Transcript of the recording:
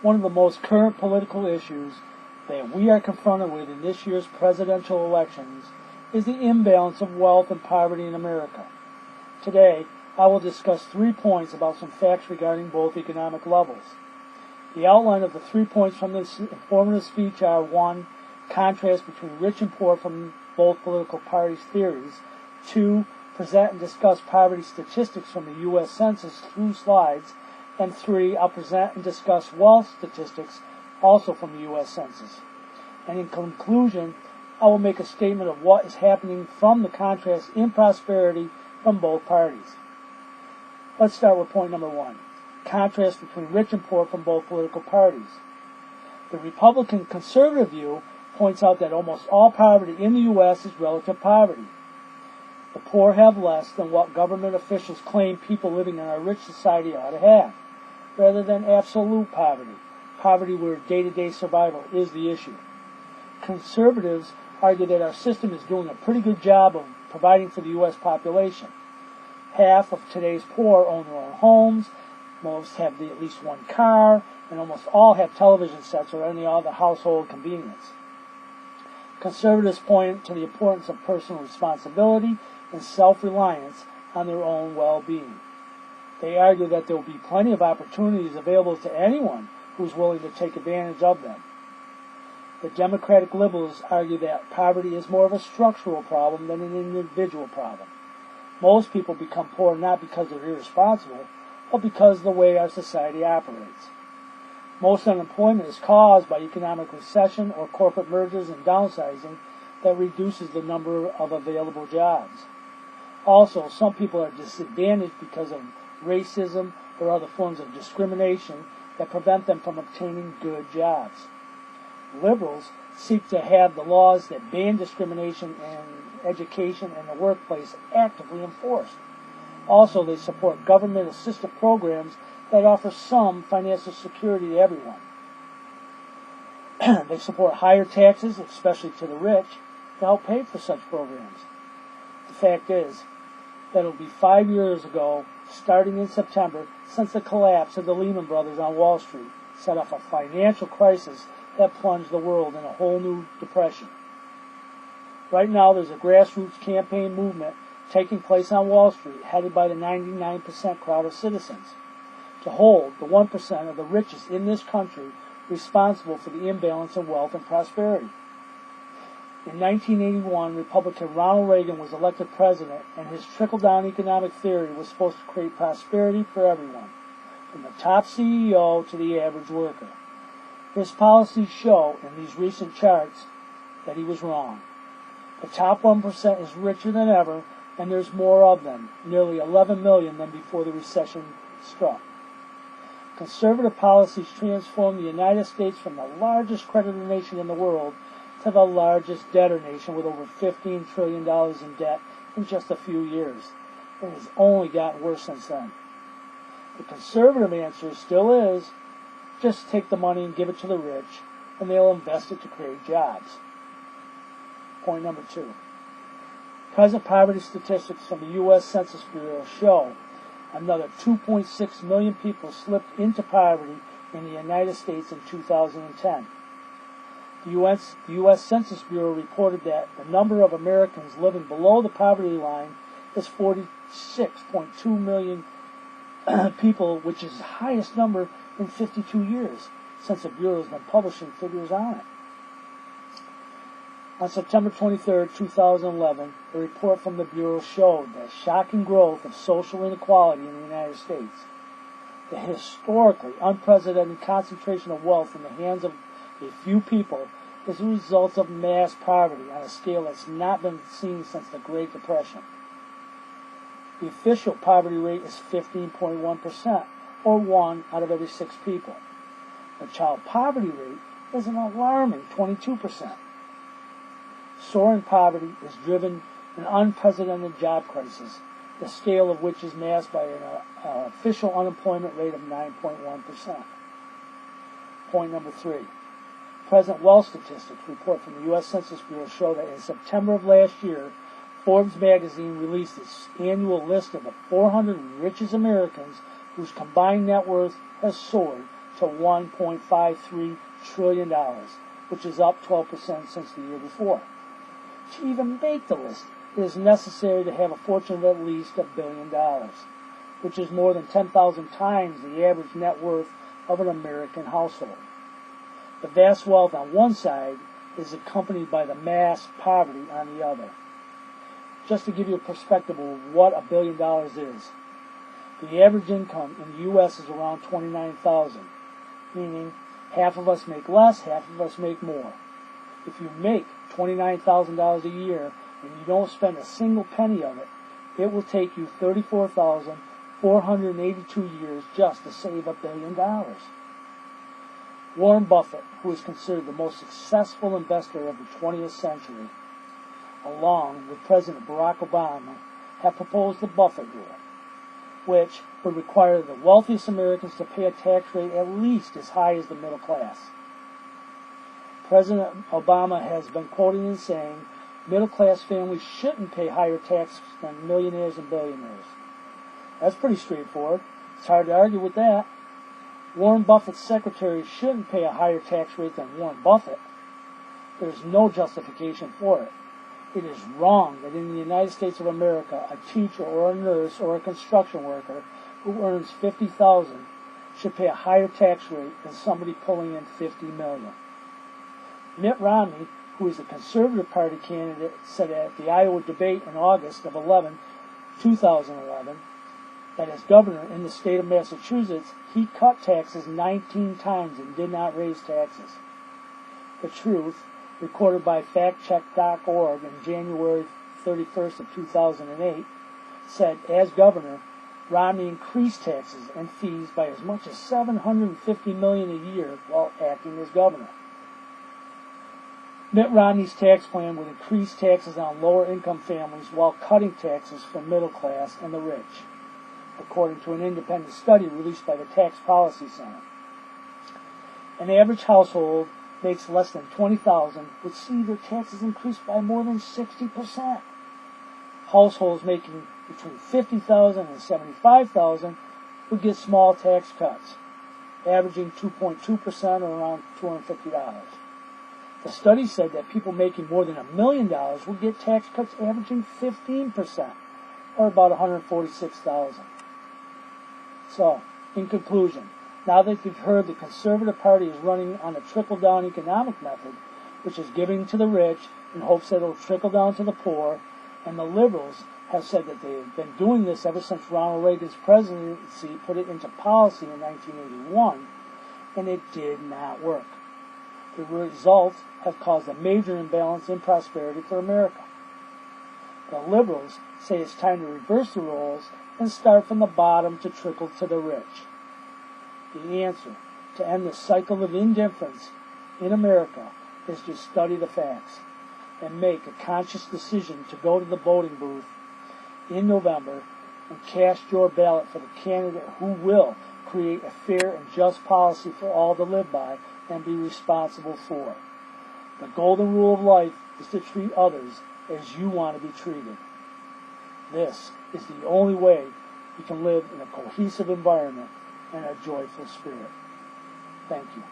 One of the most current political issues that we are confronted with in this year's presidential elections is the imbalance of wealth and poverty in America. Today, I will discuss 3 points about some facts regarding both economic levels. The outline of the 3 points from this informative speech are: 1. Contrast between rich and poor from both political parties' theories. 2. Present and discuss poverty statistics from the U.S. Census through slides. And 3. I'll present and discuss wealth statistics also from the U.S. Census. And in conclusion, I will make a statement of what is happening from the contrast in prosperity from both parties. Let's start with point number 1. Contrast between rich and poor from both political parties. The Republican conservative view points out that almost all poverty in the U.S. is relative poverty. The poor have less than what government officials claim people living in our rich society ought to have, rather than absolute poverty where day-to-day survival is the issue. Conservatives argue that our system is doing a pretty good job of providing for the U.S. population. Half of today's poor own their own homes, most have at least one car, and almost all have television sets or any other household convenience. Conservatives point to the importance of personal responsibility and self-reliance on their own well-being. They argue that there will be plenty of opportunities available to anyone who's willing to take advantage of them. The Democratic liberals argue that poverty is more of a structural problem than an individual problem. Most people become poor not because they're irresponsible, but because of the way our society operates. Most unemployment is caused by economic recession or corporate mergers and downsizing that reduces the number of available jobs. Also, some people are disadvantaged because of racism or other forms of discrimination that prevent them from obtaining good jobs. Liberals seek to have the laws that ban discrimination in education and the workplace actively enforced. Also, they support government-assisted programs that offer some financial security to everyone. They support higher taxes, especially to the rich, to help pay for such programs. The fact is that it will be 5 years ago, starting in September, since the collapse of the Lehman Brothers on Wall Street set off a financial crisis that plunged the world in a whole new depression. Right now, there's a grassroots campaign movement taking place on Wall Street, headed by the 99% crowd of citizens, to hold the 1% of the richest in this country responsible for the imbalance in wealth and prosperity. In 1981, Republican Ronald Reagan was elected president, and his trickle-down economic theory was supposed to create prosperity for everyone, from the top CEO to the average worker. His policies show in these recent charts that he was wrong. The top 1% is richer than ever, and there's more of them, nearly 11 million than before the recession struck. Conservative policies transformed the United States from the largest creditor nation in the world to the largest debtor nation with over $15 trillion in debt in just a few years. It has only gotten worse since then. The conservative answer still is, just take the money and give it to the rich, and they'll invest it to create jobs. Point number 2. Present poverty statistics from the U.S. Census Bureau show another 2.6 million people slipped into poverty in the United States in 2010. The U.S. Census Bureau reported that the number of Americans living below the poverty line is 46.2 million people, which is the highest number in 52 years since the Bureau has been publishing figures on it. On September 23, 2011, a report from the Bureau showed the shocking growth of social inequality in the United States. The historically unprecedented concentration of wealth in the hands of a few people is a result of mass poverty on a scale that's not been seen since the Great Depression. The official poverty rate is 15.1%, or 1 out of every 6 people. The child poverty rate is an alarming 22%. Soaring poverty is driven an unprecedented job crisis, the scale of which is masked by an official unemployment rate of 9.1%. Point number 3. Present wealth statistics report from the U.S. Census Bureau show that in September of last year, Forbes magazine released its annual list of the 400 richest Americans whose combined net worth has soared to $1.53 trillion, which is up 12% since the year before. To even make the list, it is necessary to have a fortune of at least $1 billion, which is more than 10,000 times the average net worth of an American household. The vast wealth on one side is accompanied by the mass poverty on the other. Just to give you a perspective of what $1 billion is, the average income in the U.S. is around $29,000, meaning half of us make less, half of us make more. If you make $29,000 a year and you don't spend a single penny of it, it will take you 34,482 years just to save $1 billion. Warren Buffett, who is considered the most successful investor of the 20th century, along with President Barack Obama, have proposed the Buffett rule, which would require the wealthiest Americans to pay a tax rate at least as high as the middle class. President Obama has been quoted in saying middle-class families shouldn't pay higher taxes than millionaires and billionaires. That's pretty straightforward. It's hard to argue with that. Warren Buffett's secretary shouldn't pay a higher tax rate than Warren Buffett. There's no justification for it. It is wrong that in the United States of America, a teacher or a nurse or a construction worker who earns $50,000 should pay a higher tax rate than somebody pulling in $50 million. Mitt Romney, who is a Conservative Party candidate, said at the Iowa debate in August of 2011, that as governor in the state of Massachusetts, he cut taxes 19 times and did not raise taxes. The Truth, recorded by factcheck.org on January 31st of 2008, said as governor, Romney increased taxes and fees by as much as $750 million a year while acting as governor. Mitt Romney's tax plan would increase taxes on lower-income families while cutting taxes for middle class and the rich, according to an independent study released by the Tax Policy Center. An average household makes less than $20,000 would see their taxes increased by more than 60%. Households making between $50,000 and $75,000 would get small tax cuts, averaging 2.2% or around $250. The study said that people making more than $1 million would get tax cuts averaging 15%, or about $146,000. So, in conclusion, now that you've heard the Conservative Party is running on a trickle-down economic method, which is giving to the rich in hopes that it will trickle down to the poor, and the liberals have said that they've been doing this ever since Ronald Reagan's presidency put it into policy in 1981, and it did not work. The results have caused a major imbalance in prosperity for America. The liberals say it's time to reverse the roles and start from the bottom to trickle to the rich. The answer to end the cycle of indifference in America is to study the facts and make a conscious decision to go to the voting booth in November and cast your ballot for the candidate who will create a fair and just policy for all to live by and be responsible for. The golden rule of life is to treat others as you want to be treated. This is the only way you can live in a cohesive environment and a joyful spirit. Thank you.